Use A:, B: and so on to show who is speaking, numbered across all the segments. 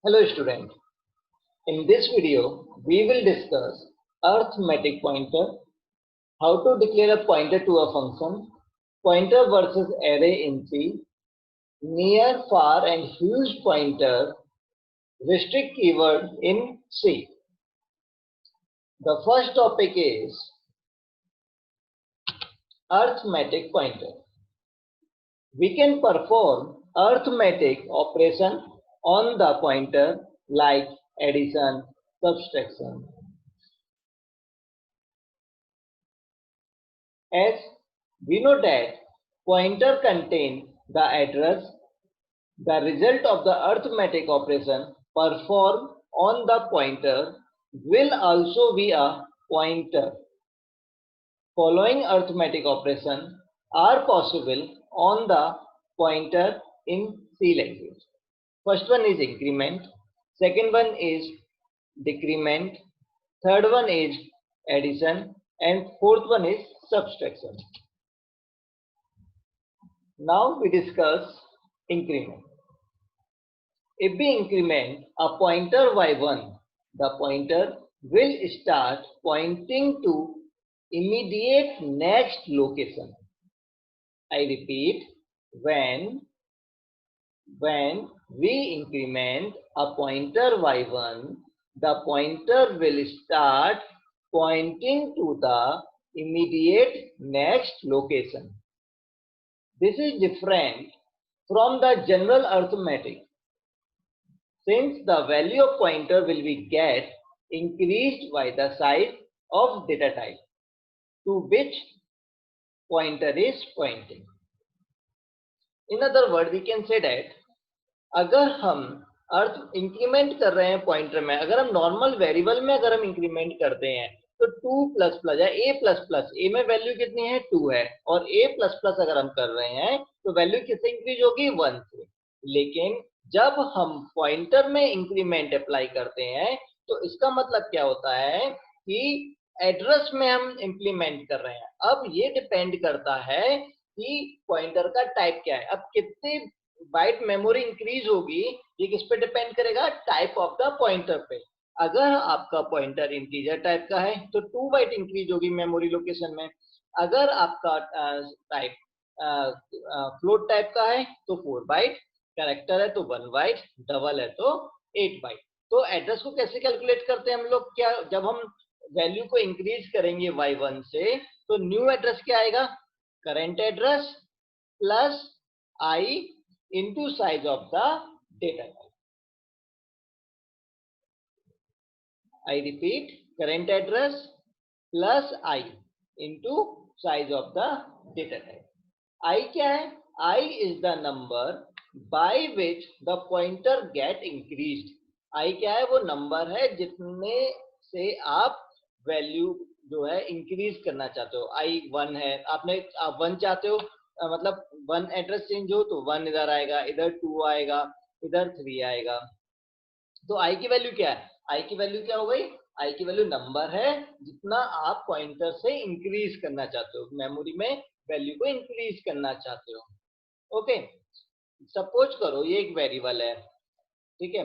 A: Hello student. In this video, we will discuss arithmetic pointer, how to declare a pointer to a function, pointer versus array in C, near, far and huge pointer, restrict keyword in C. The first topic is arithmetic pointer. We can perform arithmetic operation on the pointer like addition, subtraction. As we know that pointer contains the address, the result of the arithmetic operation performed on the pointer will also be a pointer. Following arithmetic operation are possible on the pointer in C language. First one is increment, second one is decrement, third one is addition, and fourth one is subtraction. Now we discuss increment. If we increment a pointer by 1, the pointer will start pointing to immediate next location. I repeat, when we increment a pointer by 1, the pointer will start pointing to the immediate next location. This is different from the general arithmetic, since the value of pointer will be get increased by the size of data type to which pointer is pointing. In other words, we can say that अगर हम अर्थ increment कर रहे हैं pointer में, अगर हम normal variable में अगर हम इंक्रीमेंट करते हैं तो 2 प्लस प्लस या a प्लस प्लस, a में वैल्यू कितनी है 2 है, और a प्लस प्लस अगर हम कर रहे हैं तो वैल्यू किससे इंक्रीज होगी 1 से। लेकिन जब हम पॉइंटर में इंक्रीमेंट अप्लाई करते हैं तो इसका मतलब क्या होता है कि एड्रेस में हम इंप्लीमेंट कर रहे हैं। अब ये डिपेंड करता है कि पॉइंटर का टाइप क्या है। अब कितने बाइट मेमोरी इंक्रीज होगी ये किस पे डिपेंड करेगा, टाइप ऑफ द पॉइंटर पे। अगर आपका पॉइंटर इंटीजर टाइप का है तो 2 बाइट इंक्रीज होगी मेमोरी लोकेशन में। अगर आपका टाइप फ्लोट टाइप का है तो 4 बाइट, कैरेक्टर है तो 1 बाइट, डबल है तो 8 बाइट। तो एड्रेस को कैसे कैलकुलेट करते हैं हम लोग, क्या जब हम वैल्यू को इंक्रीज करेंगे y1 से तो न्यू एड्रेस क्या आएगा, current address plus i into size of the data type. I repeat, current address plus I into size of the data type. I क्या है, I is the number by which the pointer get increased. I क्या है, वो number है जितने से आप value जो है इंक्रीज करना चाहते हो। I 1 है, आप 1 चाहते हो, मतलब 1 एड्रेस चेंज हो तो 1 इधर आएगा, इधर 2 आएगा, इधर 3 आएगा। तो i की वैल्यू क्या है, i की वैल्यू क्या हो गई, i की वैल्यू नंबर है जितना आप पॉइंटर से इंक्रीज करना चाहते हो, मेमोरी में वैल्यू को इंक्रीज करना चाहते हो। ओके, सपोज करो ये एक वेरिएबल है, ठीक है,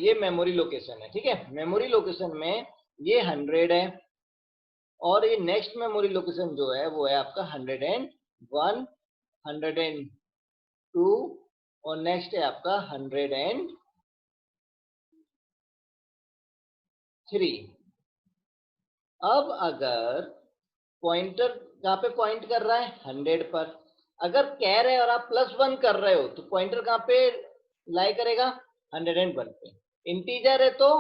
A: ये मेमोरी लोकेशन है, ठीक है। मेमोरी लोकेशन में ये 100 है और ये नेक्स्ट मेमोरी लोकेशन जो है वो है आपका 101, 102 और नेक्स्ट है आपका 103। अब अगर पॉइंटर कहाँ पे पॉइंट कर रहा है 100 पर, अगर कैर है और आप +1 कर रहे हो तो पॉइंटर कहाँ पे लाई करेगा 101 पे, इंटीजर है तो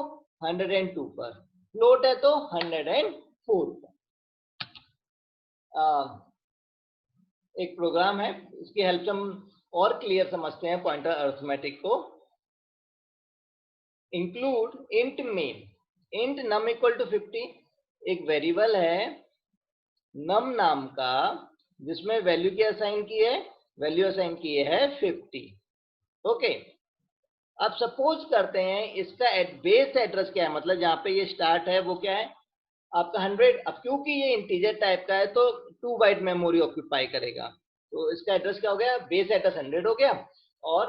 A: 102 पर, फ्लोट है तो 104 पर। एक प्रोग्राम है, इसकी हेल्प से हम और क्लियर समझते हैं पॉइंटर अरिथमेटिक को। Include int main, int num equal to 50, एक वेरिएबल है नम नाम का जिसमें वैल्यू क्या असाइन की है, वैल्यू असाइन की है 50। ओके, अब सपोज करते हैं इसका बेस एड्रेस क्या है, मतलब जहाँ पे ये स्टार्ट है वो क्या है आपका 100। अब क्योंकि ये इंटीजर टाइप का है तो 2 बाइट मेमोरी ऑक्यूपाई करेगा, तो इसका एड्रेस क्या हो गया, बेस एड्रेस 100 हो गया और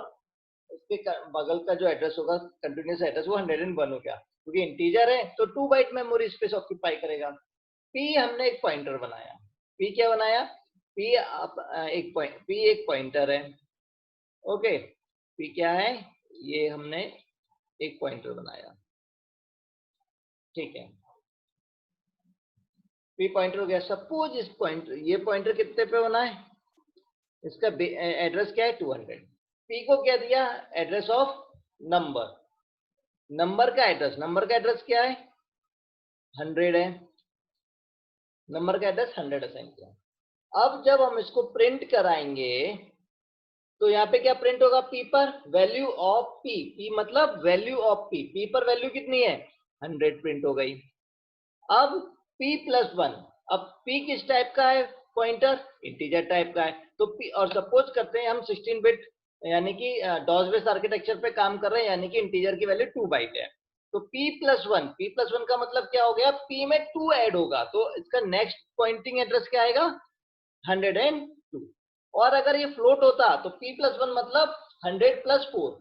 A: उसके बगल का जो एड्रेस होगा कंटिन्यूस एड्रेस वो 101 हो गया, क्योंकि इंटीजर है तो 2 बाइट मेमोरी स्पेस ऑक्यूपाई करेगा। पी हमने एक पॉइंटर बनाया। पी क्या बनाया? पी एक पॉइंटर है। ओके, पी क्या है? ये हमने एक पॉइंटर बनाया, ठीक है। पी पॉइंटर हो गया। सपोज इस पॉइंटर, ये पॉइंटर कितने पे बना है? इसका एड्रेस क्या है? 200। पी को क्या दिया? Address of number. नंबर का एड्रेस क्या है? 100 है। नंबर का एड्रेस 100 असाइन किया। अब जब हम इसको प्रिंट कराएंगे तो यहाँ पे क्या प्रिंट होगा? पी पर वैल्यू ऑफ पी। पी मतलब वैल्यू ऑफ पी। पी पर वैल्यू कितनी है? 100 प्रिंट हो गई। अब p+1। अब p किस टाइप का है? पॉइंटर इंटीजर टाइप का है। तो p, और सपोज करते हैं हम 16 बिट यानी कि डॉस बेस आर्किटेक्चर पे काम कर रहे हैं, यानी कि इंटीजर की वैल्यू 2 बाइट है। तो p+1 का मतलब क्या हो गया? p में 2 ऐड होगा तो इसका नेक्स्ट पॉइंटिंग एड्रेस क्या आएगा? 102। और अगर ये फ्लोट होता तो p+1 मतलब 100+4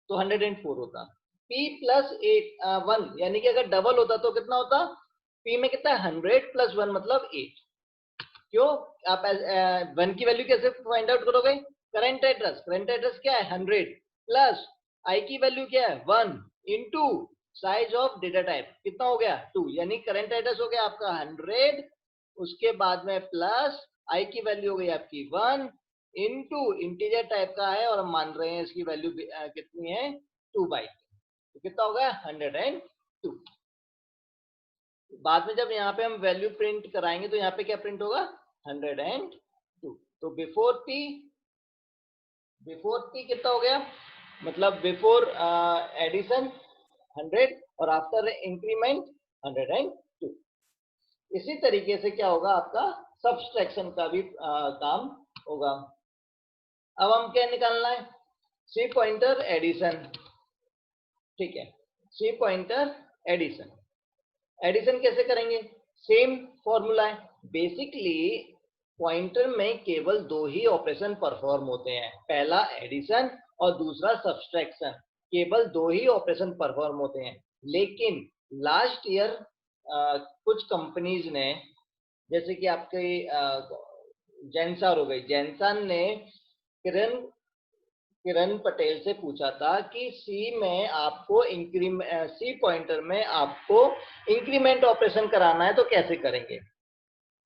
A: तो 104 होता। p+1 यानी कि अगर डबल होता तो कितना होता? p में कितना है? 100+1 मतलब 8। क्यों? आप 1 की वैल्यू कैसे फाइंड आउट करोगे? करंट एड्रेस क्या है? 100 प्लस i की वैल्यू क्या है? 1 into size of data type कितना हो गया? 2। यानी करंट एड्रेस हो गया आपका 100, उसके बाद में प्लस i की वैल्यू हो गई आपकी 1 इंटू इंटीजर टाइप का है और हम मान रहे हैं इसकी वैल्यू कितनी है? 2 बाइट। तो कितना हो गया? 102। बाद में जब यहाँ पे हम वैल्यू प्रिंट कराएंगे तो यहाँ पे क्या प्रिंट होगा? 102। तो बिफोर पी कितना हो गया? मतलब बिफोर एडिशन 100 और आफ्टर इंक्रीमेंट 102। इसी तरीके से क्या होगा? आपका सब्सट्रैक्शन का भी काम होगा। अब हम क्या निकालना है? सी पॉइंटर एडिशन, ठीक है। सी पॉइंटर एडिशन। एडिशन कैसे करेंगे? सेम फॉर्मूला है। बेसिकली पॉइंटर में केवल 2 ही ऑपरेशन परफॉर्म होते हैं, पहला एडिशन और दूसरा सब्सट्रैक्शन। केवल 2 ही ऑपरेशन परफॉर्म होते हैं। लेकिन लास्ट ईयर कुछ कंपनीज ने, जैसे कि आपके जैनसर हो गई, जैनसन ने किरण पटेल से पूछा था कि सी पॉइंटर में आपको इंक्रीमेंट ऑपरेशन कराना है तो कैसे करेंगे?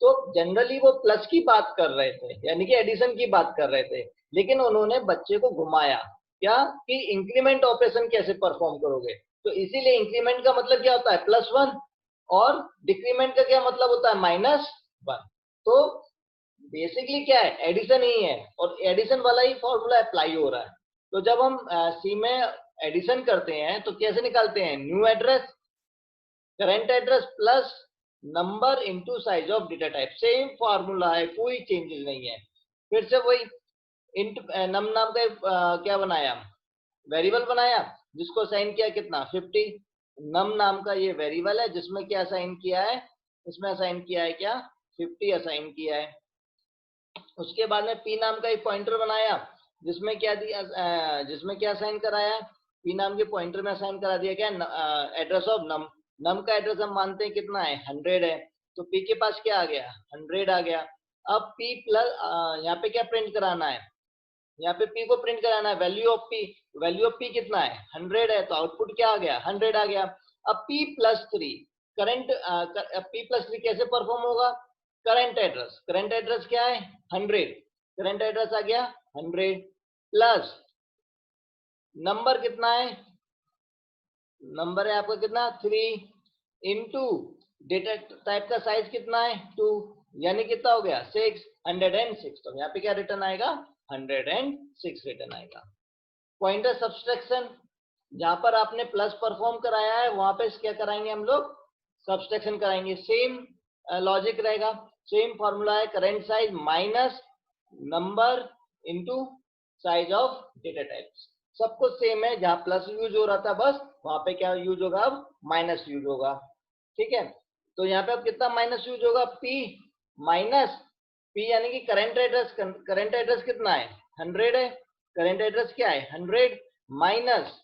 A: तो जनरली वो प्लस की बात कर रहे थे, यानी कि एडिशन की बात कर रहे थे, लेकिन उन्होंने बच्चे को घुमाया क्या कि इंक्रीमेंट ऑपरेशन कैसे परफॉर्म करोगे। तो इसीलिए इंक्रीमेंट का मतलब क्या होता है? +1 और डिक्रीमेंट का क्या मतलब होता है? -1। तो बेसिकली क्या है? एडिशन ही है और एडिशन वाला ही फॉर्मूला अप्लाई हो रहा है। तो जब हम सी में एडिशन करते हैं तो कैसे निकालते हैं? New address, current address plus number into size of data type. Same formula है, कोई चेंजेस नहीं है। फिर से वही इंट नम नाम का क्या बनाया? वेरिएबल बनाया, जिसको असाइन किया कितना? 50। नम नाम का ये वेरिएबल है जिसमें क्या असाइन किया है? इसमें असाइन किया है क्या? 50 असाइन किया है। उसके बाद में पी नाम का एक पॉइंटर बनाया जिसमें क्या दिया? जिसमें क्या असाइन कराया? पी नाम के पॉइंटर में असाइन करा दिया क्या? एड्रेस ऑफ नम। नम का एड्रेस हम मानते हैं कितना है? 100 है। तो पी के पास क्या आ गया? 100 आ गया। अब पी प्लस यहाँ पे क्या प्रिंट कराना है? यहाँ पे पी को प्रिंट कराना है value of P. Value of P कितना है? 100 है। तो आउटपुट क्या आ गया? 100 आ गया। अब P+3 करंट, P+3 कैसे परफॉर्म होगा? करंट एड्रेस क्या है? 100। करंट एड्रेस आ गया 100 प्लस नंबर कितना है? नंबर है आपका कितना? 3 इंटू डेटा टाइप का साइज कितना है? 2। यानी कितना हो गया? 6। 106। तो यहाँ पे क्या रिटर्न आएगा? 106 रिटर्न आएगा। पॉइंटर सब्सट्रैक्शन, जहां पर आपने प्लस परफॉर्म कराया है वहां पे क्या कराएंगे हम लोग? सब्सट्रैक्शन कराएंगे। सेम लॉजिक रहेगा, सेम फॉर्मूला है। Current size minus number into size of data types. सब कुछ सेम है। जहां प्लस यूज हो रहा था बस वहां पे क्या यूज होगा? अब माइनस यूज होगा। ठीक है। तो यहाँ पे अब कितना माइनस यूज होगा? पी माइनस पी, यानी कि करंट एड्रेस कितना है? 100 है। करंट एड्रेस क्या है? 100 माइनस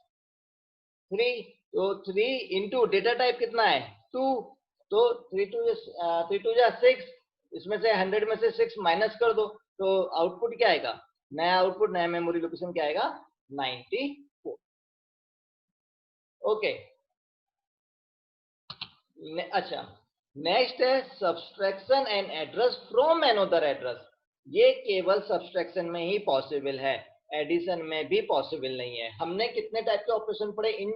A: 3, तो 3 इंटू डेटा टाइप कितना है 2, तो 3 टू जा 6, इसमें से 100 में से 6 माइनस कर दो, तो आउटपुट क्या आएगा, नया आउटपुट, नया मेमोरी लोकेशन क्या आएगा 94। ओके, अच्छा, नेक्स्ट है subtraction and address from another address. ये केवल सब्सट्रैक्शन में ही पॉसिबल है, एडिशन में भी पॉसिबल नहीं है। हमने कितने टाइप के ऑपरेशन पढ़े इन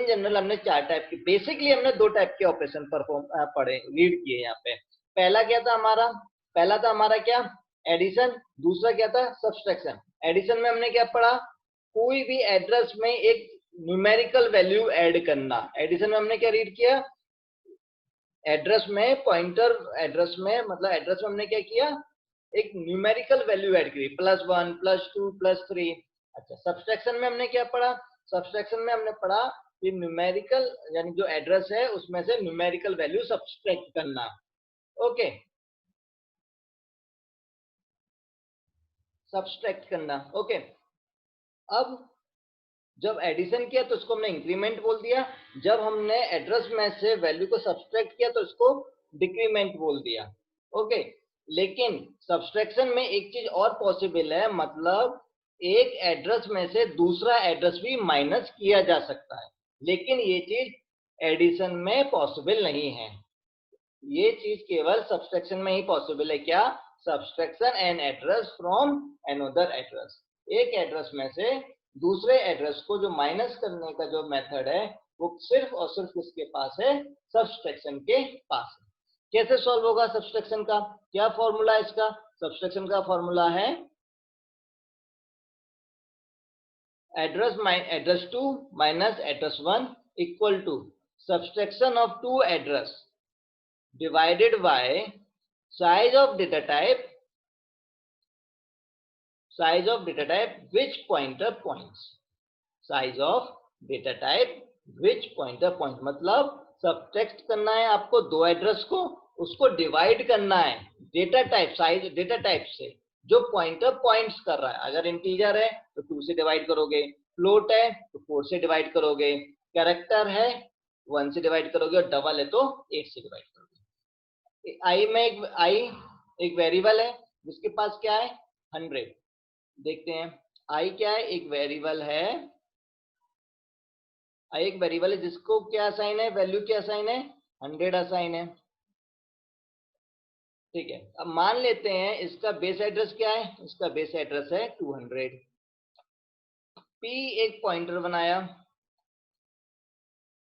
A: जनरल हमने 4 टाइप के, बेसिकली हमने 2 टाइप के ऑपरेशन परफॉर्म पढ़े, रीड किए यहाँ पे। पहला क्या था हमारा, पहला था हमारा क्या, एडिशन, दूसरा क्या था सब्सट्रैक्शन। एडिशन में हमने क्या पढ़ा, कोई भी एड्रेस में एक न्यूमेरिकल वैल्यू ऐड करना। एडिशन में हमने क्या रीड किया, एड्रेस में पॉइंटर, एड्रेस में मतलब एड्रेस में हमने क्या किया, एक न्यूमेरिकल वैल्यू ऐड करी, +1 +2 +3। अच्छा, सब्सट्रैक्शन में हमने क्या पढ़ा, सब्सट्रैक्शन में हमने पढ़ा कि न्यूमेरिकल यानी जो एड्रेस है उसमें से न्यूमेरिकल वैल्यू सब्सट्रैक्ट करना। ओके, सब्सट्रैक्ट करना। ओके, अब जब एडिशन किया तो उसको हमने इंक्रीमेंट बोल दिया, जब हमने एड्रेस में से वैल्यू को सब्सट्रैक्ट किया तो उसको डिक्रीमेंट बोल दिया। ओके, लेकिन सब्सट्रैक्शन में एक चीज और पॉसिबल है, मतलब एक एड्रेस में से दूसरा एड्रेस भी माइनस किया जा सकता है, लेकिन ये चीज एडिशन में पॉसिबल नहीं है। ये चीज केवल सब्सट्रैक्शन में ही पॉसिबल है। क्या, subtraction an address from another address, एक एड्रेस में से दूसरे एड्रेस को जो माइनस करने का जो मेथड है वो सिर्फ और सिर्फ किसके पास है, सब्सट्रैक्शन के पास है। कैसे सॉल्व होगा सब्सट्रैक्शन का, क्या फॉर्मूला है इसका, सब्सट्रैक्शन का फॉर्मूला है address 2 minus address 1 equal to subtraction of 2 address divided by size of data type which pointer points, size of data type which pointer points, मतलब सब्ट्रैक्ट करना है आपको 2 एड्रेस को, उसको डिवाइड करना है data type, size data type से जो पॉइंटर पॉइंट्स कर रहा है। अगर इंटीजर है तो 2 से डिवाइड करोगे, फ्लोट है तो 4 से डिवाइड करोगे, कैरेक्टर है 1 से डिवाइड करोगे, और डबल है तो 8 से डिवाइड करोगे। आई में एक वेरिएबल है जिसके पास क्या है 100। देखते हैं आई क्या है, एक वेरिएबल है, आई एक वेरिएबल है जिसको क्या असाइन है, वैल्यू क्या असाइन है 100 असाइन है। ठीक है, अब मान लेते हैं इसका बेस एड्रेस क्या है, इसका बेस एड्रेस है 200। पी एक पॉइंटर बनाया,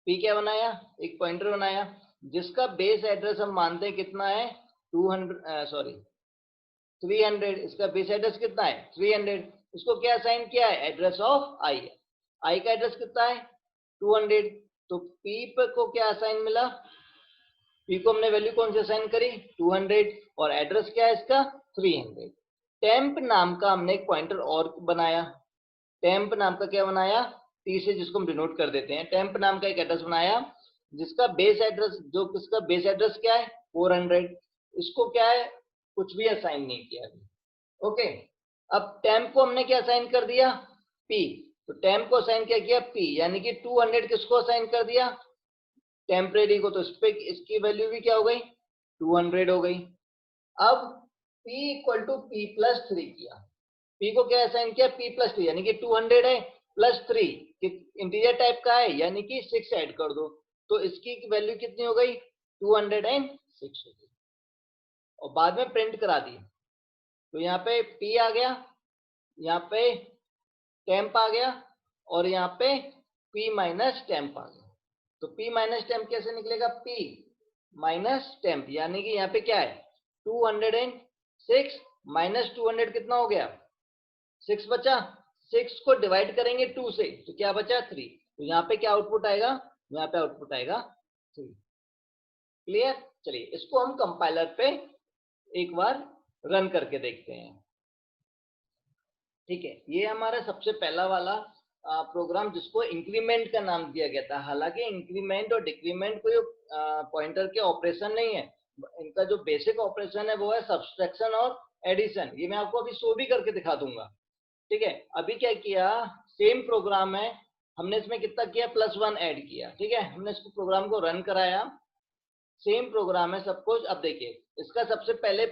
A: पी क्या बनाया, एक पॉइंटर बनाया जिसका बेस एड्रेस हम मानते हैं कितना है 300, इसका बेस एड्रेस कितना है 300। इसको क्या असाइन किया है, एड्रेस ऑफ आई, आई का एड्रेस कितना है 200, तो पी पे को क्या असाइन मिला, पी को हमने वैल्यू कौन सी असाइन करी 200, और एड्रेस क्या है इसका 300। टेम्प नाम का हमने एक पॉइंटर और बनाया, टेम्प नाम का क्या बनाया, टी से जिसको हम डिनोट कर देते हैं, टेम्प नाम का एक एड्रेस बनाया जिसका बेस एड्रेस, जो किसका बेस एड्रेस क्या है 400, इसको क्या है कुछ भी असाइन नहीं किया अभी। ओके, अब टेम्प को हमने क्या असाइन कर दिया पी, तो टेम्प को असाइन क्या किया पी, यानी कि 200 किसको असाइन कर दिया टेम्परेरी को, तो इस पे इसकी वैल्यू भी क्या हो गई 200 हो गई। अब p equal to P plus 3 किया, p को क्या असाइन किया p प्लस 3, यानी कि 200 है प्लस 3 इंटीजर टाइप का है यानी कि 6 ऐड कर दो, तो इसकी वैल्यू कितनी हो गई 206 हो गई, और बाद में प्रिंट करा दी। तो यहाँ पे p आ गया, यहाँ पे टेम्प आ गया, और यहाँ पे p माइनस टेम्प आ गया। तो p माइनस टेम्प कैसे निकलेगा, p माइनस टेम्प, यानी कि यहाँ पे क्या है 206 माइनस 200 कितना हो गया 6 बचा, 6 को डिवाइड करेंगे 2 से तो क्या बचा 3, तो यहाँ पे क्या आउटपुट आएगा, यहाँ पे आउटपुट आएगा 3। क्लियर, चलिए इसको हम कंपाइलर पे एक बार रन करके देखते हैं। ठीक है, ये हमारा सबसे पहला वाला प्रोग्राम जिसको इंक्रीमेंट का नाम दिया गया था। हालांकि इंक्रीमेंट और डिक्रीमेंट कोई पॉइंटर के ऑपरेशन नहीं है, इनका जो बेसिक ऑपरेशन है वो है सब्सट्रैक्शन और एडिशन। ये मैं आपको अभी शो भी करके दिखा दूंगा। ठीक है, अभी क्या किया सेम प्रोग्राम है, हमने इसमें कितना किया, +1 ऐड किया, ठीक है। हमने इसको प्रोग्राम को रन कराया, सेम प्रोग्राम है सब कुछ। अब देखिए इसका सबसे पहले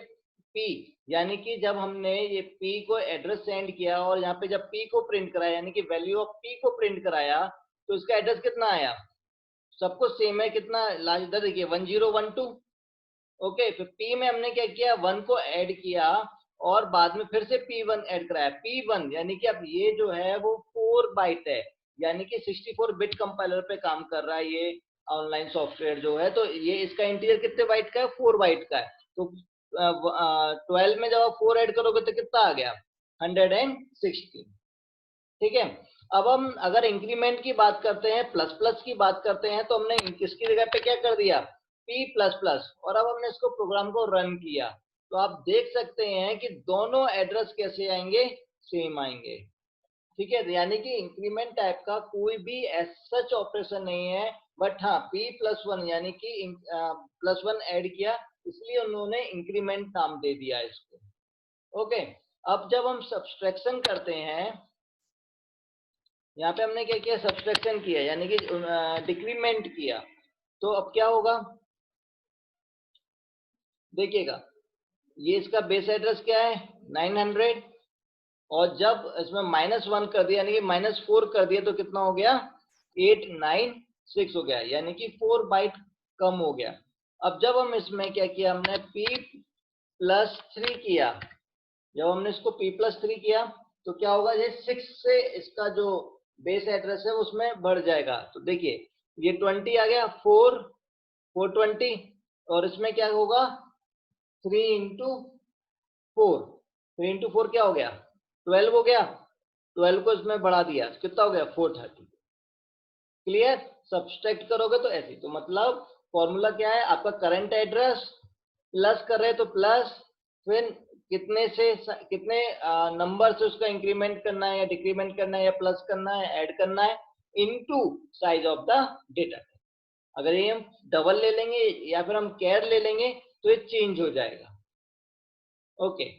A: P, यानी कि जब हमने ये P को एड्रेस सेंड किया और यहाँ पे जब P को प्रिंट कराया, यानी कि वैल्यू ऑफ P को प्रिंट कराया, तो इसका एड्रेस कितना आया, सब कुछ सेम है, कितना लास्ट, इधर देखिए 1012। ओके, फिर P में हमने क्या किया, 1 को ऐड किया और बाद में फिर से P1 ऐड कराया। P1 यानी कि अब ये जो है वो 4 बाइट है, यानी कि 64 बिट कंपाइलर पे काम कर रहा है ये ऑनलाइन सॉफ्टवेयर जो है। तो ये इसका इंटीजर कितने बाइट का है, 4 बाइट का है। तो 12 में जब आप 4 ऐड करोगे तो कितना आ गया, 116, ठीक है। अब हम अगर इंक्रीमेंट की बात करते हैं, प्लस प्लस की बात करते हैं, तो हमने किसकी जगह पे क्या कर दिया, P प्लस प्लस, और अब हमने इसको प्रोग्राम को रन किया, तो आप देख सकते हैं कि दोनों एड्रेस कैसे आएंगे, सेम आएंगे, ठीक है। यानी कि इंक्रीमेंट टाइप का कोई भी सच ऑपरेशन नहीं है, बट हाँ P+1 यानी कि +1 ऐड किया, इसलिए उन्होंने इंक्रीमेंट नाम दे दिया इसको। ओके, अब जब हम सब्सट्रैक्शन करते हैं, यहाँ पे हमने क्या किया, सब्सट्रैक्शन किया यानी कि डिक्रीमेंट किया, तो अब क्या होगा, देखिएगा ये इसका बेस एड्रेस क्या है 900, और जब इसमें -1 कर दिया यानी कि -4 कर दिया तो कितना हो गया, 896 हो गया, यानी कि 4 बाइट कम हो गया। अब जब हम इसमें क्या किया, हमने P+3 किया, जब हमने इसको P+3 किया तो क्या होगा, ये 6 से इसका जो बेस एड्रेस है उसमें बढ़ जाएगा। तो देखिए ये 20 आ गया, 420, और इसमें क्या होगा 3 इंटू 4, 3 इंटू 4 क्या हो गया, 12 हो गया, 12 को इसमें बढ़ा दिया, कितना हो गया 430। क्लियर, सब्सट्रैक्ट करोगे तो ऐसे, तो मतलब फॉर्मूला क्या है, आपका करंट एड्रेस प्लस कर रहे तो प्लस, फिर कितने से कितने नंबर से उसका इंक्रीमेंट करना है या डिक्रीमेंट करना है या प्लस करना है, ऐड करना है, into size of the data. अगर ये हम डबल ले लेंगे या फिर हम कैर ले लेंगे तो ये चेंज हो जाएगा। ओके,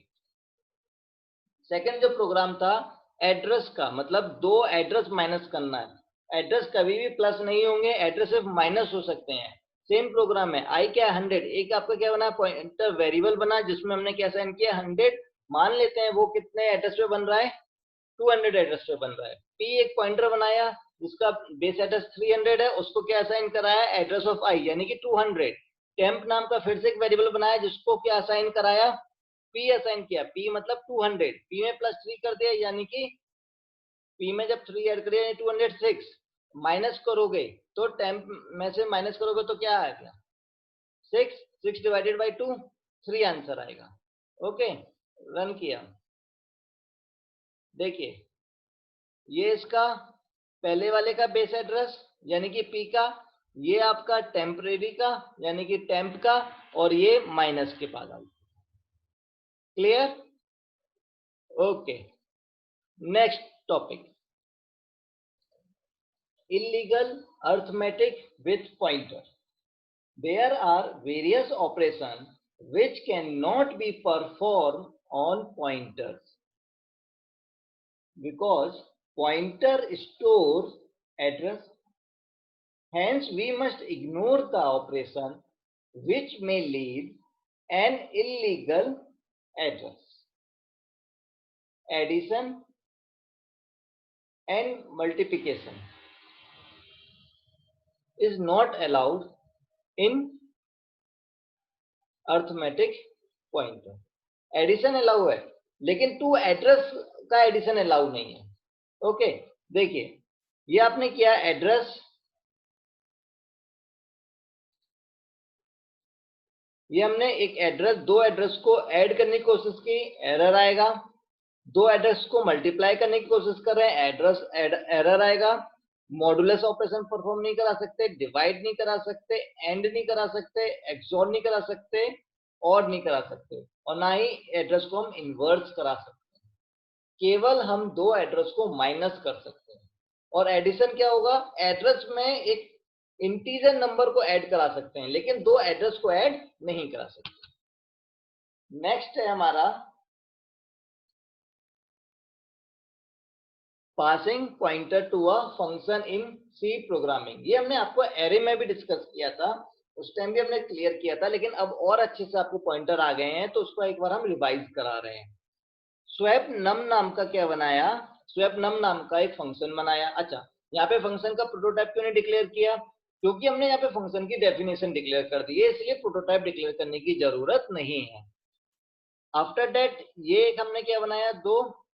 A: सेकंड जो प्रोग्राम था एड्रेस का, मतलब दो एड्रेस माइनस करना है, एड्रेस कभी भी प्लस नहीं होंगे, एड्रेस सिर्फ माइनस हो सकते हैं। सेम प्रोग्राम है, आई क्या 100, एक आपका क्या बना, पॉइंटर वेरिएबल बना जिसमें हमने क्या साइन किया 100, मान लेते हैं वो कितने एड्रेस पे बन रहा है, 200 एड्रेस पे बन रहा है। P एक पॉइंटर बनाया जिसका बेस एड्रेस 300 है, उसको क्या असाइन कराया, एड्रेस ऑफ आई यानी कि 200। टेम्प नाम का फिर से एक वेरिएबल बनाया जिसको क्या असाइन कराया, P असाइन किया, P मतलब 200, P में +3 कर दिया यानी कि P में जब 3 ऐड करिए 206, माइनस करोगे तो टेम्प में से माइनस करोगे तो क्या आएगा 6, 6 डिवाइडेड बाई 2, 3 आंसर आएगा। ओके, रन किया, देखिए ये इसका पहले वाले का बेस एड्रेस यानी कि P का, ये आपका टेम्परेरी का यानी कि टेम्प का, और ये माइनस के बाद out. Clear, okay. Next topic, illegal arithmetic with pointer. There are various operations which cannot be performed on pointers because pointer stores address. Hence, we must ignore the operation which may leave an illegal address. Addition and multiplication is not allowed in arithmetic pointer. Addition allow है लेकिन two address का addition allow नहीं है। Okay, देखिए ये आपने किया address, ये हमने एक एड्रेस, दो एड्रेस को ऐड करने की कोशिश की, एरर आएगा। दो एड्रेस को मल्टीप्लाई करने की कोशिश कर रहे हैं, एड्रेस एरर आएगा। मॉडुलस ऑपरेशन परफॉर्म नहीं करा सकते, डिवाइड नहीं करा सकते, एंड नहीं करा सकते, एक्सोर नहीं करा सकते, और नहीं करा सकते, और ना ही एड्रेस को हम इन्वर्स करा सकते हैं। केवल हम दो एड्रेस को माइनस कर सकते हैं। और एडिशन क्या होगा, एड्रेस में एक इंटीजर नंबर को ऐड करा सकते हैं लेकिन दो एड्रेस को ऐड नहीं करा सकते। नेक्स्ट है हमारा passing pointer to a function in C programming. ये हमने आपको एरे में भी डिस्कस किया था, उस टाइम भी हमने क्लियर किया था, लेकिन अब और अच्छे से आपको पॉइंटर आ गए हैं तो उसको एक बार हम रिवाइज करा रहे हैं। स्वैप नम नाम का क्या बनाया, स्वैप नम नाम का एक फंक्शन बनाया। अच्छा, यहाँ पे फंक्शन का प्रोटोटाइप क्यों नहीं डिक्लेयर किया, क्योंकि हमने यहाँ पे फंक्शन की डेफिनेशन डिक्लेयर कर दी है, इसलिए प्रोटोटाइप डिक्लेयर करने की जरूरत नहीं है। आफ्टर दैट ये एक हमने क्या बनाया, दो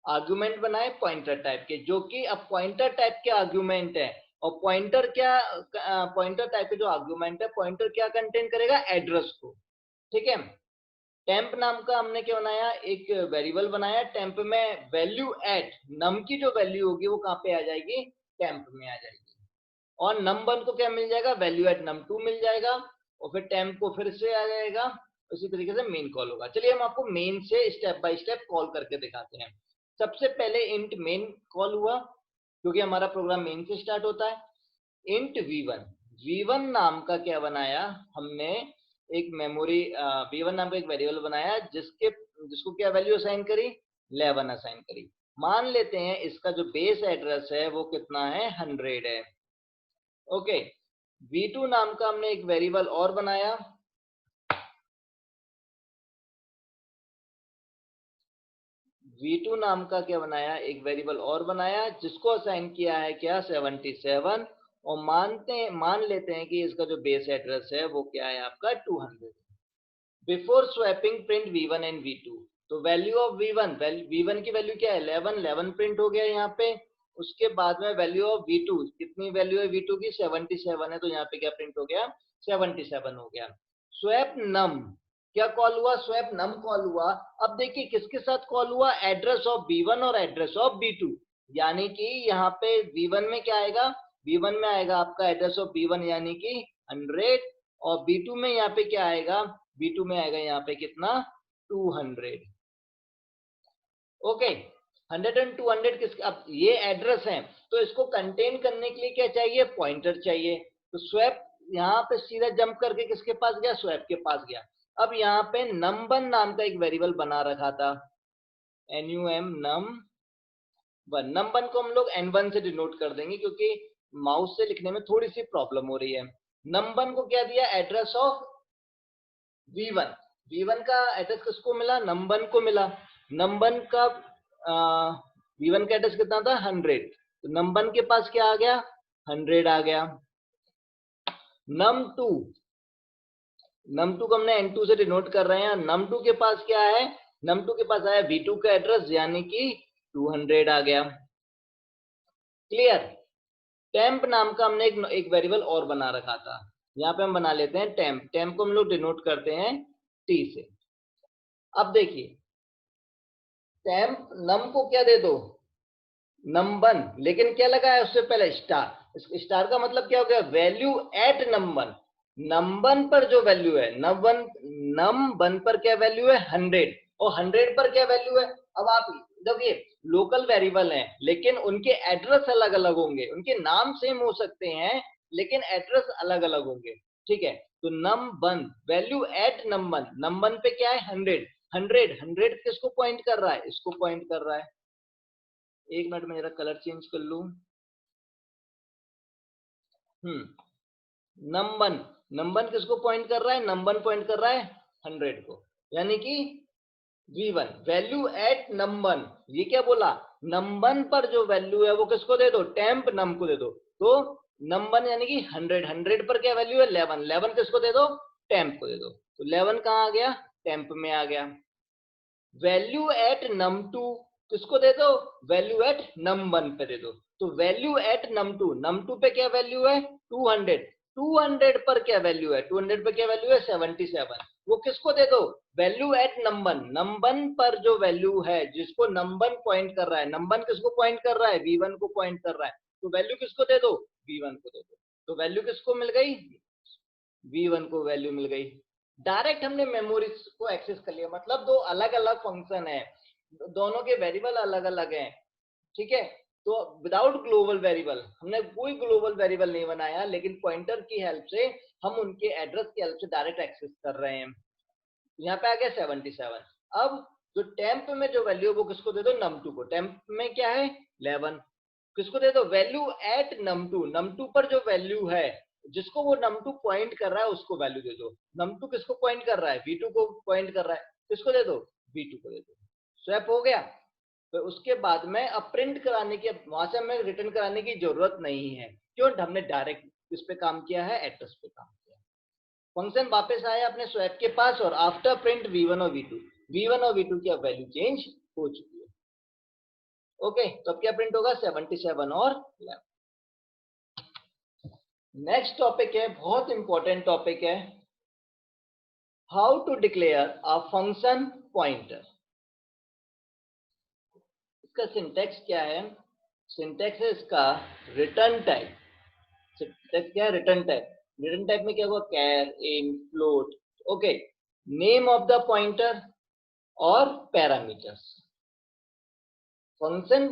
A: आर्गुमेंट बनाए पॉइंटर टाइप के, जो कि अब पॉइंटर टाइप के आर्गुमेंट है। और पॉइंटर क्या, पॉइंटर टाइप के जो आर्गुमेंट है, पॉइंटर क्या कंटेन करेगा, एड्रेस को। ठीक है। टेम्प नाम का हमने क्या बनाया, एक वेरिएबल बनाया। टेम्प में वैल्यू एट नम की जो वैल्यू होगी वो कहाँ पे आ जाएगी, टेम्प में आ जाएगी। और नम1 को क्या मिल जाएगा, वैल्यू एट num2 मिल जाएगा। और फिर टेम्प को फिर से आ जाएगा, उसी तरीके से मेन कॉल होगा। चलिए हम आपको मेन से स्टेप बाय स्टेप कॉल करके दिखाते हैं। सबसे पहले इंट मेन कॉल हुआ, क्योंकि हमारा प्रोग्राम मेन से स्टार्ट होता है। इंट v1 नाम का क्या बनाया हमने, एक मेमोरी v1 नाम का एक वेरिएबल बनाया, जिसको क्या वैल्यू असाइन करी, 11 असाइन करी। मान लेते हैं इसका जो बेस एड्रेस है वो कितना है, 100 है। ओके, v2 नाम का हमने एक वेरिएबल और बनाया। v2 नाम का क्या बनाया, एक वेरिएबल और बनाया, जिसको असाइन किया है क्या, 77। और मान लेते हैं कि इसका जो बेस एड्रेस है वो क्या है आपका, 200। Before swapping print v1 and v2। तो वैल्यू ऑफ v1 की वैल्यू क्या है, 11 प्रिंट हो गया यहाँ पे। उसके बाद में वैल्यू ऑफ v2, कितनी वैल्यू है v2 की, 77 है, तो यहाँ पे क्या प्रिंट हो गया, 77 हो गया। स्वैप नम क्या कॉल हुआ, स्वैप नम कॉल हुआ। अब देखिए किसके साथ कॉल हुआ, एड्रेस ऑफ v1 और एड्रेस ऑफ v2। यानी कि यहाँ पे v1 में क्या आएगा, v1 में आएगा आपका एड्रेस ऑफ v1 यानी कि 100। और v2 में यहाँ पे क्या आएगा, v2 में आएगा यहाँ पे कितना, 200। ओके, 100 एंड 200 किस, अब ये एड्रेस है तो इसको कंटेन करने के लिए क्या चाहिए, पॉइंटर चाहिए। तो स्वैप यहाँ पे सीधा जंप करके किसके पास गया, स्वैप के पास गया। अब यहाँ पे num1 नाम का एक वेरिएबल बना रखा था, num1 को हम लोग n1 से डिनोट कर देंगे, क्योंकि माउस से लिखने में थोड़ी सी प्रॉब्लम हो रही है। num1 को क्या दिया, एड्रेस ऑफ v1 का एड्रेस किसको मिला, num1 को मिला। num1 का v1 का एड्रेस कितना था, 100। तो num1 के पास क्या आ गया, 100 आ गया। num2 को हमने n2 से डिनोट कर रहे हैं। num2 के पास क्या है, num2 के पास आया v2 का एड्रेस, यानी कि 200 आ गया। क्लियर। टेम्प नाम का हमने एक वेरिएबल और बना रखा था, यहाँ पे हम बना लेते हैं टेम्प को हम लोग डिनोट करते हैं t से। अब देखिए टेम्प नम को क्या दे दो, num1, लेकिन क्या लगा है उससे पहले स्टार। स्टार का मतलब क्या हो गया, वैल्यू एट num1 पर जो वैल्यू है, num1 पर क्या वैल्यू है, 100। और 100 पर क्या वैल्यू है। अब आप देखिए लोकल वेरिएबल हैं, लेकिन उनके एड्रेस अलग अलग होंगे, उनके नाम सेम हो सकते हैं लेकिन एड्रेस अलग अलग होंगे। ठीक है, तो num1 वैल्यू एट num1 पे क्या है, 100 किसको पॉइंट कर रहा है, इसको पॉइंट कर रहा है। एक मिनट में जरा कलर चेंज कर लूं। नंबर किसको पॉइंट कर रहा है, नंबर पॉइंट कर रहा है 100 को, यानी कि v1 वैल्यू एट नंबर। ये क्या बोला, नंबर पर जो वैल्यू है वो किसको दे दो, टेम्प नम को दे दो। तो नंबर यानी कि 100 पर क्या वैल्यू है, 11 किसको दे दो, टेम्प को दे दो। तो 11 कहाँ आ गया, टेम्प में आ गया। वैल्यू एट num2 किसको दे दो, वैल्यू एट num1 पे दे दो। तो वैल्यू एट num2 पे क्या वैल्यू है, 200 पर क्या वैल्यू है, 200 पे क्या वैल्यू है, 77। वो किसको दे दो, वैल्यू एट num1 पर जो वैल्यू है, जिसको num1 पॉइंट कर रहा है, num1 किसको पॉइंट कर रहा है, v1 को पॉइंट कर रहा है। तो वैल्यू किसको दे दो, v1 को दे दो। तो वैल्यू किसको मिल गई, v1 को वैल्यू मिल गई। डायरेक्ट हमने मेमोरी को एक्सेस कर लिया, मतलब दो अलग अलग फंक्शन है, दोनों के वेरिएबल अलग अलग हैं। ठीक है, तो विदाउट ग्लोबल वेरिएबल, हमने कोई ग्लोबल वेरिएबल नहीं बनाया, लेकिन पॉइंटर की हेल्प से हम उनके एड्रेस की हेल्प से डायरेक्ट एक्सेस कर रहे हैं। यहाँ पे आ गया 77। अब जो टेम्प में जो वैल्यू है वो किसको दे दो, num2 को। टेम्प में क्या है 11, किसको दे दो, वैल्यू एट num2, num2 पर जो वैल्यू है जिसको वो num2 पॉइंट कर रहा है उसको वैल्यू दे दो। num2 किसको पॉइंट कर रहा है, v2 को पॉइंट कर रहा है, किसको दे दो, v2 को दे दो। स्वैप हो गया। तो उसके बाद में अब प्रिंट कराने की, वहां से हमें रिटर्न कराने की जरूरत नहीं है, क्यों, हमने डायरेक्ट किस पे काम किया है, एड्रेस पे काम किया। फंक्शन वापस आया अपने स्वैप के पास और आफ्टर प्रिंट v1 और v2 की अब वैल्यू चेंज हो चुकी है। ओके, तो अब क्या प्रिंट होगा, 77 और 11। नेक्स्ट टॉपिक है, बहुत इंपॉर्टेंट टॉपिक है, how to declare a function pointer. इसका सिंटेक्स क्या है, सिंटेक्स है इसका रिटर्न टाइप। सिंटेक्स क्या है, रिटर्न टाइप। रिटर्न टाइप में क्या होगा, char, int, float. Okay, name of the pointer और parameters. Function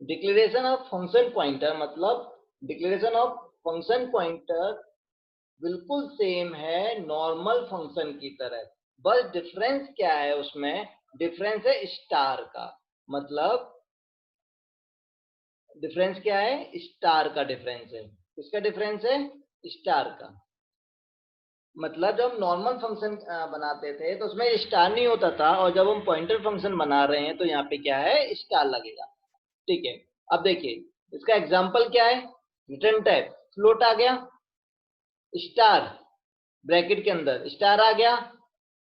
A: declaration of function pointer मतलब डिक्लेरेशन ऑफ फंक्शन पॉइंटर बिल्कुल सेम है नॉर्मल फंक्शन की तरह, बस डिफरेंस क्या है उसमें, डिफरेंस है स्टार का। मतलब डिफरेंस क्या है, स्टार का डिफरेंस है। किसका डिफरेंस है, स्टार का। मतलब जब हम नॉर्मल फंक्शन बनाते थे तो उसमें स्टार नहीं होता था, और जब हम पॉइंटर फंक्शन बना रहे हैं तो यहाँ पे क्या है, स्टार लगेगा। ठीक है, अब देखिए इसका एग्जांपल क्या है, रिटर्न टाइप फ्लोट आ गया, स्टार ब्रैकेट के अंदर स्टार आ गया,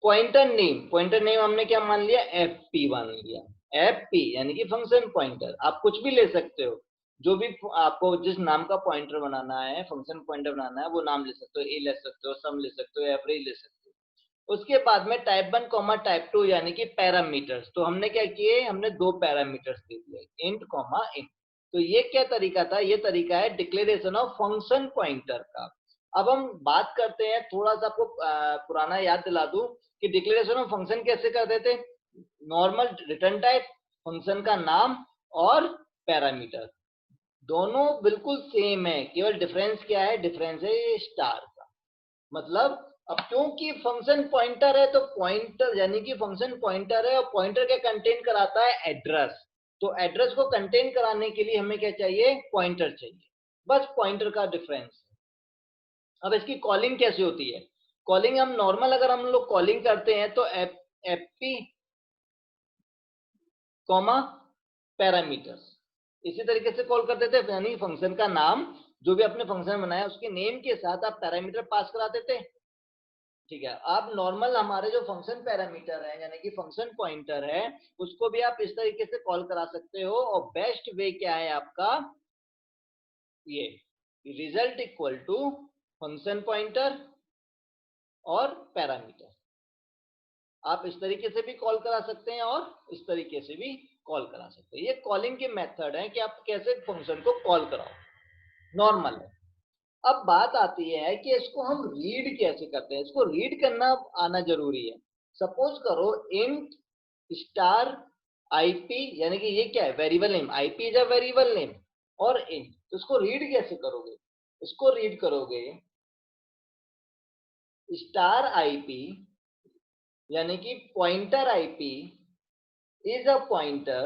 A: पॉइंटर नेम हमने क्या मान लिया, fp मान लिया। fp यानी कि फंक्शन पॉइंटर। आप कुछ भी ले सकते हो, जो भी आपको जिस नाम का पॉइंटर बनाना है, फंक्शन पॉइंटर बनाना है, वो नाम ले सकते हो, a ले सकते हो, सम ले सकते हो, एवरेज ले सकते हो। उसके बाद में टाइप 1 कॉमा टाइप 2 यानी कि पैरामीटर्स। तो हमने क्या किए, हमने दो पैरामीटर्स दे दिए, इंट कॉमा इंट। तो ये क्या तरीका था, ये तरीका है डिक्लेरेशन ऑफ फंक्शन पॉइंटर का। अब हम बात करते हैं, थोड़ा सा आपको पुराना याद दिला दूं कि डिक्लेरेशन ऑफ फंक्शन कैसे करते थे। नॉर्मल रिटर्न टाइप, फंक्शन का नाम और पैरामीटर दोनों बिल्कुल सेम है, केवल डिफरेंस क्या है, डिफरेंस है ये स्टार का। मतलब अब क्योंकि फंक्शन पॉइंटर है तो पॉइंटर यानी कि फंक्शन पॉइंटर है, और पॉइंटर क्या कंटेन कराता है, एड्रेस। तो एड्रेस को कंटेन कराने के लिए हमें क्या चाहिए, पॉइंटर चाहिए। बस पॉइंटर का डिफरेंस। अब इसकी कॉलिंग कैसे होती है, कॉलिंग हम नॉर्मल अगर हम लोग कॉलिंग करते हैं तो fp कॉमा पैरामीटर्स इसी तरीके से कॉल करते थे, यानी फंक्शन का नाम, जो भी आपने फंक्शन बनाया उसके नेम के साथ आप पैरामीटर पास कराते थे। ठीक है, आप नॉर्मल हमारे जो फंक्शन पैरामीटर है यानी कि फंक्शन पॉइंटर है, उसको भी आप इस तरीके से कॉल करा सकते हो। और बेस्ट वे क्या है आपका, ये result equal to function pointer और पैरामीटर। आप इस तरीके से भी कॉल करा सकते हैं और इस तरीके से भी कॉल करा सकते हैं। ये कॉलिंग के मेथड है कि आप कैसे फंक्शन को कॉल कराओ, नॉर्मल है। अब बात आती है कि इसको हम रीड कैसे करते हैं, इसको रीड करना आना जरूरी है। सपोज करो इंट स्टार आईपी, यानी कि ये क्या है, variable name, IP is a variable name, और इंट। तो इसको रीड कैसे करोगे, इसको रीड करोगे स्टार आईपी यानी कि pointer IP is a pointer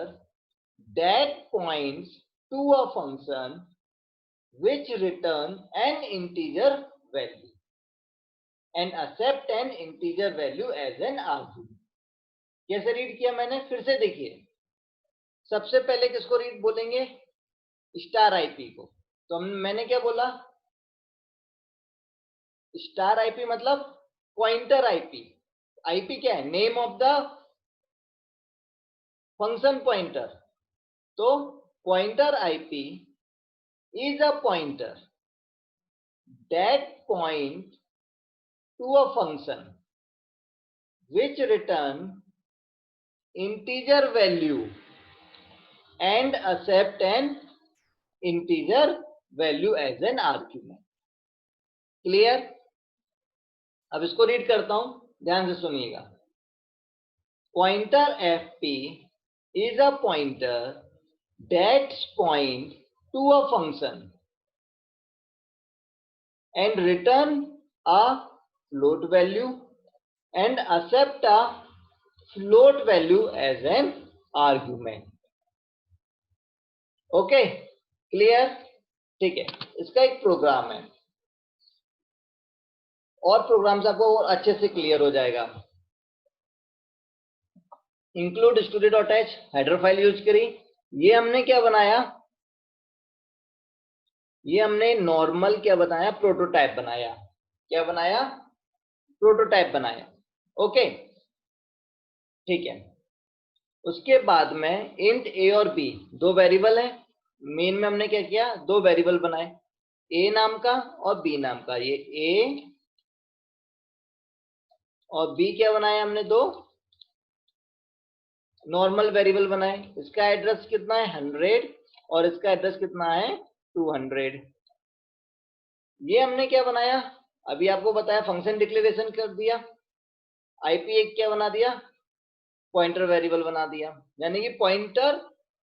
A: that points to a function which return an integer value and accept an integer value as an argument। कैसे रीड किया मैंने, फिर से देखिए। सबसे पहले किसको रीड बोलेंगे, स्टार आईपी को। तो मैंने क्या बोला, स्टार आईपी मतलब पॉइंटर आईपी। आईपी क्या है, name of the function pointer. तो pointer IP is a pointer that point to a function which return integer value and accept an integer value as an argument। Clear. अब इसको read करता हूं, ध्यान से सुनिएगा। Pointer fp is a pointer that point to a function and return a float value and accept a float value as an argument. Okay, clear? ठीक है, इसका एक प्रोग्राम है, और प्रोग्राम से आपको और अच्छे से क्लियर हो जाएगा। Include std.h header file use करी। ये हमने क्या बनाया, ये हमने नॉर्मल क्या बनाया, प्रोटोटाइप बनाया। क्या बनाया? प्रोटोटाइप बनाया। ओके, ठीक है। उसके बाद में इंट a और b दो वेरिएबल है। मेन में हमने क्या किया, दो वेरिएबल बनाए, a नाम का और b नाम का। ये a और b क्या बनाए हमने, दो नॉर्मल वेरिएबल बनाए। इसका एड्रेस कितना है 100 और इसका एड्रेस कितना है 200। ये हमने क्या बनाया, अभी आपको बताया, फंक्शन डिक्लेरेशन कर दिया। आईपी एक क्या बना दिया, पॉइंटर वेरिएबल बना दिया, यानी कि पॉइंटर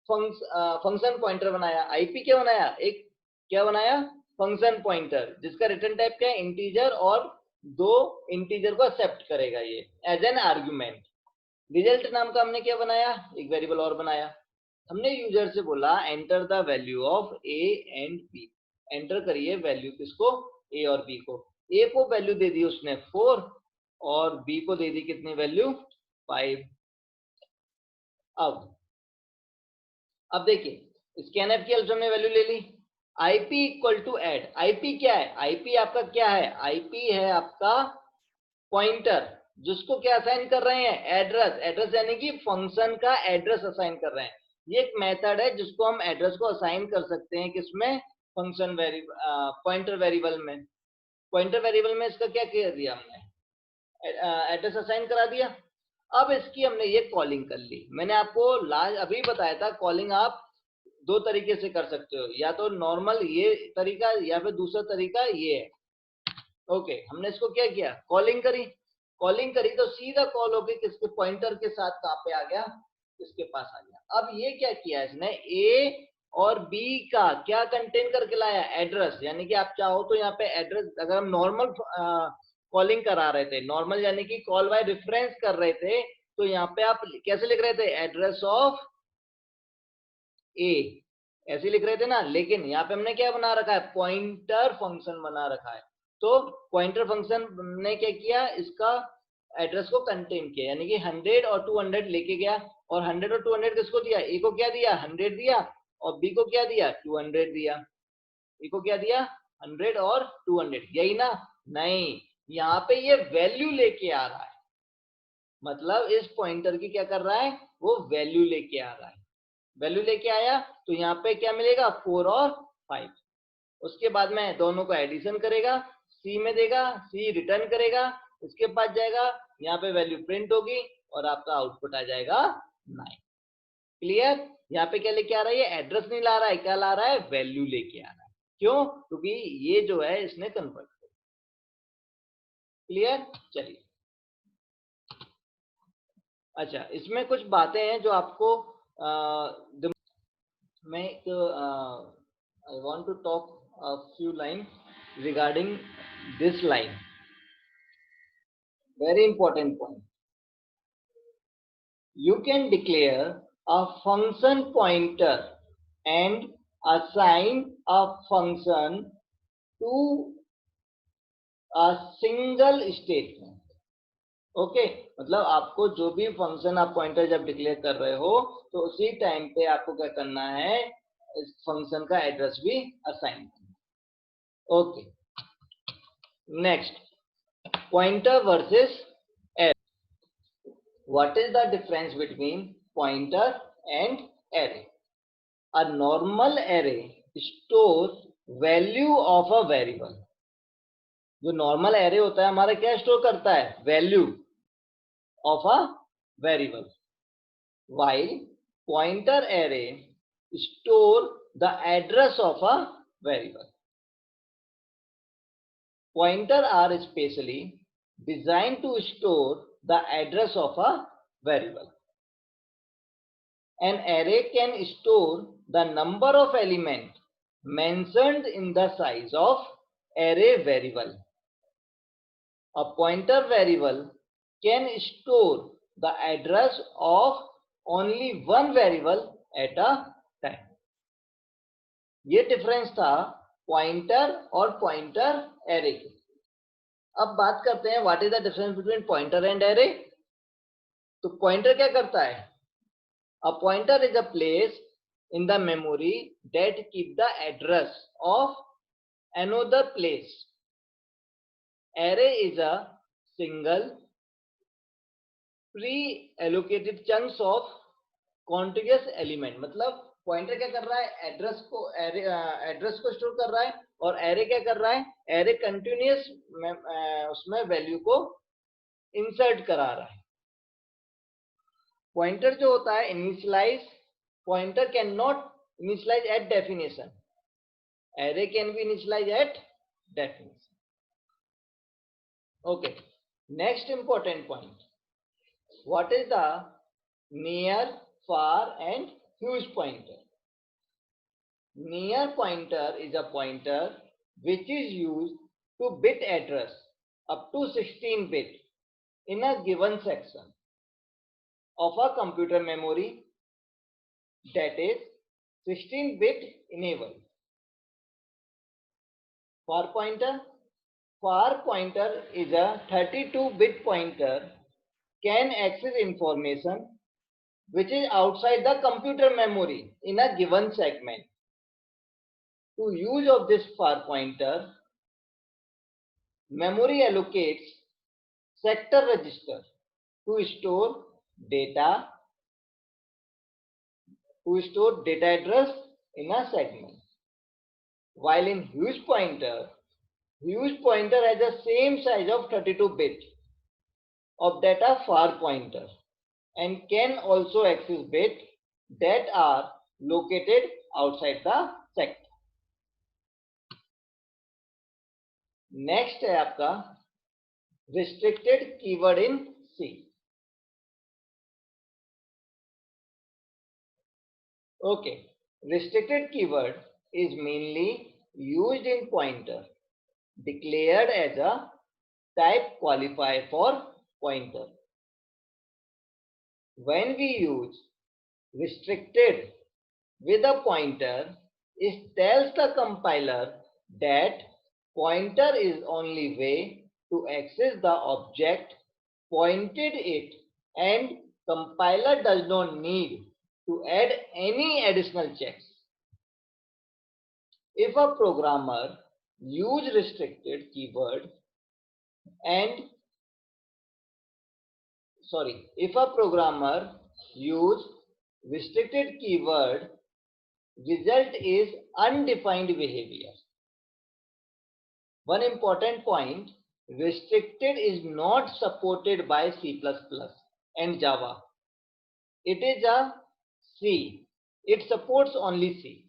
A: फंक्शन पॉइंटर बनाया। आईपी क्या बनाया, एक क्या बनाया, फंक्शन पॉइंटर, जिसका रिटर्न टाइप क्या है, इंटीजर, और दो इंटीजर को एक्सेप्ट करेगा ये एज एन आर्ग्यूमेंट। रिजल्ट नाम का हमने क्या बनाया, एक वेरिएबल और बनाया। हमने यूजर से बोला enter the value of A and B, enter करिए वैल्यू किसको, ए और बी को। ए को वैल्यू दे दी उसने 4 और बी को दे दी कितनी वैल्यू, 5। अब देखिए स्कैनएफ की हेल्प से हमने वैल्यू ले ली। IP equal to add, IP क्या है, आईपी आपका क्या है, आईपी है आपका पॉइंटर, जिसको क्या असाइन कर रहे हैं, एड्रेस। एड्रेस यानी कि फंक्शन का एड्रेस असाइन कर रहे हैं। ये एक मेथड है जिसको हम एड्रेस को असाइन कर सकते हैं, किसमें, फंक्शन पॉइंटर वेरिएबल में। पॉइंटर वेरिएबल में इसका क्या कर दिया हमने, एड्रेस असाइन करा दिया। अब इसकी हमने ये कॉलिंग कर ली। मैंने आपको लास्ट अभी बताया था, कॉलिंग आप दो तरीके से कर सकते हो, या तो नॉर्मल ये तरीका, या फिर दूसरा तरीका ये है। ओके, हमने इसको क्या किया, कॉलिंग करी। कॉलिंग करी तो सीधा कॉल होके किसके, पॉइंटर के साथ कहां पे आ गया, इसके पास आ गया। अब ये क्या किया इसने, ए और बी का क्या कंटेन करके लाया, एड्रेस। यानी कि आप चाहो तो यहाँ पे एड्रेस, अगर हम नॉर्मल कॉलिंग करा रहे थे, नॉर्मल यानी कि कॉल बाय रेफरेंस कर रहे थे, तो यहाँ पे आप कैसे लिख रहे थे, एड्रेस ऑफ ए, ऐसे लिख रहे थे ना। लेकिन यहाँ पे हमने क्या बना रखा है, पॉइंटर फंक्शन बना रखा है। तो पॉइंटर फंक्शन ने क्या किया, इसका एड्रेस को कंटेन किया, यानी कि 100 और 200 लेके गया। और 100 और 200 किसको दिया, ए को क्या दिया, 100 दिया, और बी को क्या दिया, 200 दिया। ए को क्या दिया, 100 और 200, यही ना, नहीं, यहाँ पे ये वैल्यू लेके आ रहा है, मतलब इस पॉइंटर की क्या कर रहा है, वो वैल्यू लेके आ रहा है। वैल्यू लेके आया तो यहाँ पे क्या मिलेगा, 4 और 5। उसके बाद में दोनों को एडिशन करेगा, सी में देगा, सी रिटर्न करेगा, उसके पास जाएगा, यहाँ पे वैल्यू प्रिंट होगी और आपका आउटपुट आ जाएगा 9। क्लियर? यहाँ पे क्या लेके आ रहा है, ये एड्रेस नहीं ला रहा है, क्या ला रहा है, वैल्यू लेके आ रहा है। क्यों? क्योंकि ये जो है इसने कन्वर्ट कर। क्लियर? चलिए, अच्छा, इसमें कुछ बातें हैं जो आपको मैं I want to talk a few lines regarding this line. Very important point. You can declare a function pointer and assign a function to a single statement. Okay, मतलब आपको जो भी फंक्शन आप पॉइंटर जब डिक्लेयर कर रहे हो, तो उसी टाइम पे आपको क्या करना है, इस फंक्शन का एड्रेस भी असाइन करना। Okay, next, pointer versus array. What is the difference between pointer and array? A normal array stores value of a variable. जो नॉर्मल एरे होता है हमारा क्या स्टोर करता है, value of a variable, while pointer array store the address of a variable. Pointer are specially designed to store the address of a variable. An array can store the number of elements mentioned in the size of array variable. A pointer variable can store the address of only one variable at a time. ये difference था pointer और pointer array की। अब बात करते हैं what is the difference between pointer and array. तो pointer क्या करता है? A pointer is a place in the memory that keep the address of another place. Array is a single pre-allocated chunks of contiguous element. मतलब pointer क्या कर रहा है? Address को स्टोर कर रहा है, और एरे क्या कर रहा है? एरे कंटिन्यूअस उसमें वैल्यू को इंसर्ट करा रहा है। पॉइंटर जो होता है initialise, pointer cannot initialize at definition. Array can be initialized at definition. Okay. Next important point. What is the near, far, and huge pointer? Near pointer is a pointer which is used to bit address up to 16 bit in a given section of a computer memory, that is 16-bit enabled. Far pointer is a 32-bit pointer, can access information which is outside the computer memory in a given segment. To use of this far pointer, memory allocates sector register to store data address in a segment. While in huge pointer has the same size of 32 bit of data far pointer and can also access bit that are located outside the sector. Next है आपका restricted keyword in C. Okay, restricted keyword is mainly used in pointer declared as a type qualifier for pointer. When we use restricted with a pointer, it tells the compiler that pointer is only way to access the object pointed it, and compiler does not need to add any additional checks. If a programmer use restricted keyword result is undefined behavior. One important point, restricted is not supported by C++ and Java. It is a C. It supports only C.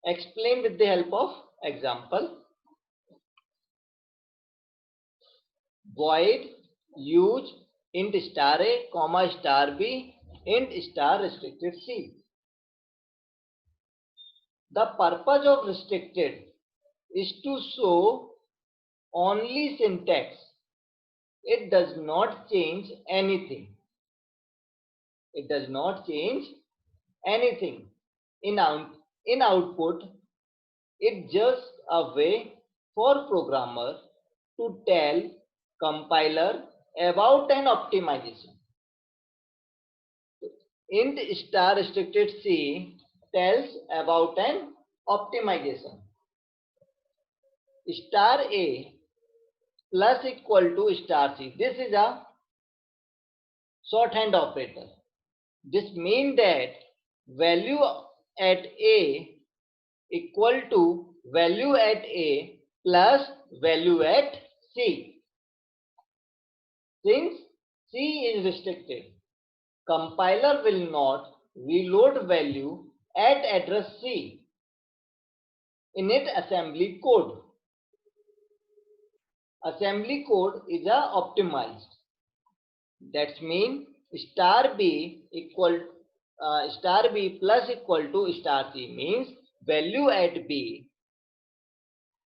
A: Explain with the help of example. Void use int star a comma star b int star restricted C. The purpose of restricted is to show only syntax. It does not change anything. It does not change anything in output. It's just a way for programmer to tell compiler about an optimization. Int star restricted C tells about an optimization. Star A plus equal to star C. This is a shorthand operator. This means that value at A equal to value at A plus value at C. Since C is restricted, compiler will not reload value at address C in its assembly code. Assembly code is optimized. That means star B plus equal to star C means value at B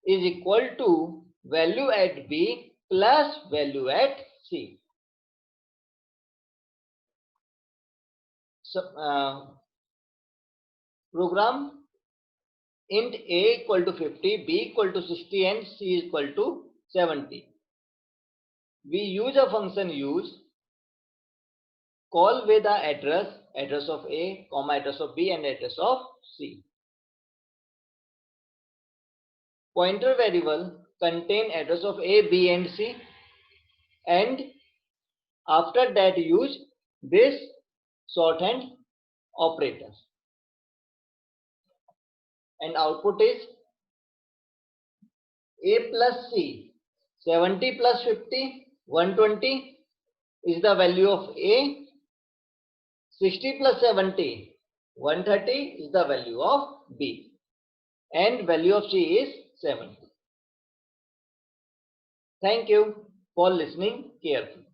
A: is equal to value at B plus value at C. program int a equal to 50, b equal to 60 and c equal to 70. We use a function use call with the address of a, comma address of b and address of c. Pointer variable contain address of a, b and c, and after that use this shorthand operators, and output is a plus c, 70 plus 50, 120 is the value of a, 60 plus 70, 130 is the value of b, and value of c is 70. Thank you for listening carefully.